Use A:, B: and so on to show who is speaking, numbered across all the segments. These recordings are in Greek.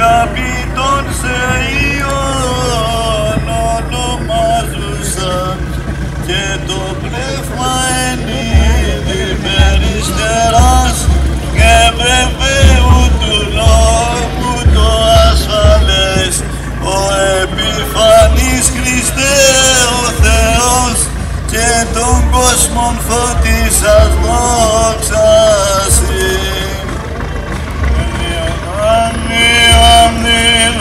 A: αγάπη των Θείων ονομάζουσαν και το πνεύμα εν είδη περιστεράς και βεβαίου του λόγου το ασφαλές ο επιφανής Χριστέ ο Θεός και τον κόσμον φωτίσας δόξαση.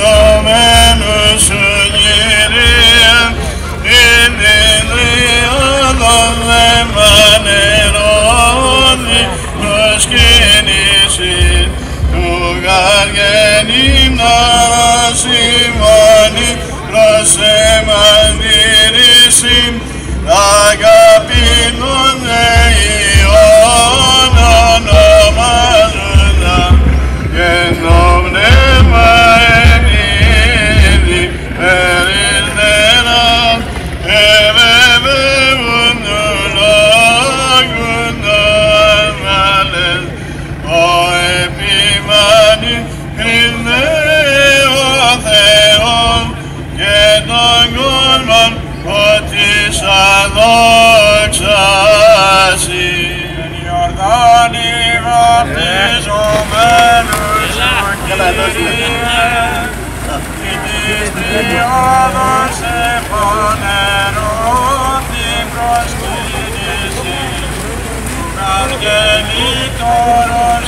A: Αμνηδομένους σου Κύριε, είναι διόδος λεμανερώνει προσκύνηση του γαργενήν αρασιμώνει προς εμάς δηρήσιν αγαπητών Θείων ονομάζοντα και το πνεύμα εν είδη περιστεράς και βεβαίουν του λόγου το ασφαλές ο επιφανής Χριστέ ο Θεός και τον κόσμον φωτίσας δόξαση. Εν Ιορδάνη βαπτιζομένους σου Κύριε, και της τριάδος εφανερών την προσκύνηση του αργενήτωρος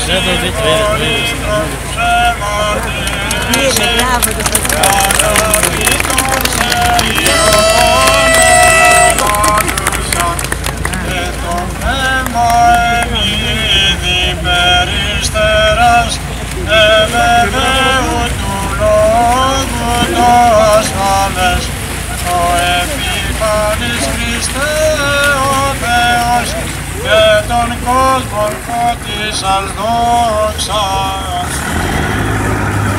A: συμπολίστρων ψευματήσεις αγαπητών Θείων ονομάζουσαν και το πνεύμα εν είδη περιστεράς και βεβαίου του λόγου το ασφαλές ο επιφανής Χριστέ ο Θεός και τον κόσμον φωτίσας δόξαση.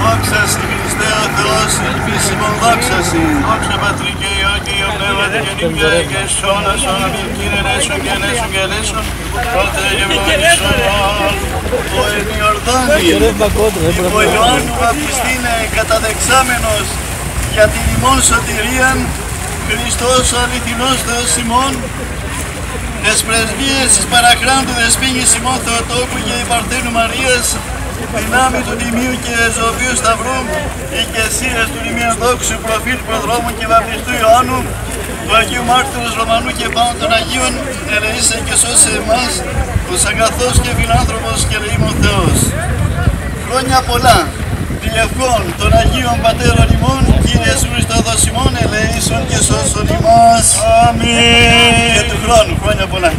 A: Δόξα Συ Χριστέ ο Θεός, ελπίσιμον δόξα Συ. Δόξα Πατρί και Υιό και Υιό Πνεύματι και νύμια και σώνα σώνα μην Κύριε ελέησον και ελέησον και ελέησον τότε γεμονήσον ο εν Ιορδάνη ο Ιωάννου βαπτιστήνε καταδεξάμενος για την ημών σωτηρίαν Χριστός ο αληθινός Θεός ημών τες πρεσβείες της παραχράντου δεσπίνης ημών Θεοτόκου και η Παρθένου Μαρίας δυνάμει του Τιμίου και Ζωοποιού Σταυρού, ηγεσίες του Νημείου Δόξου, προφήτ προδρόμου και βαπτιστού Ιωάννου, του Αγίου Μάρτυρος Ρωμανού και πάνω των Αγίων, ελεήσε και σώσε εμάς, τους αγαθός και φιλάνθρωπος και ελεήμων Θεός. Χρόνια πολλά, διευχών των Αγίων Πατέρων ημών, Κύριε Ιησού Χριστόδος ημών, ελεήσον και σώσον ημάς. Αμήν. Και του χρόνου, χρόνια πολλά.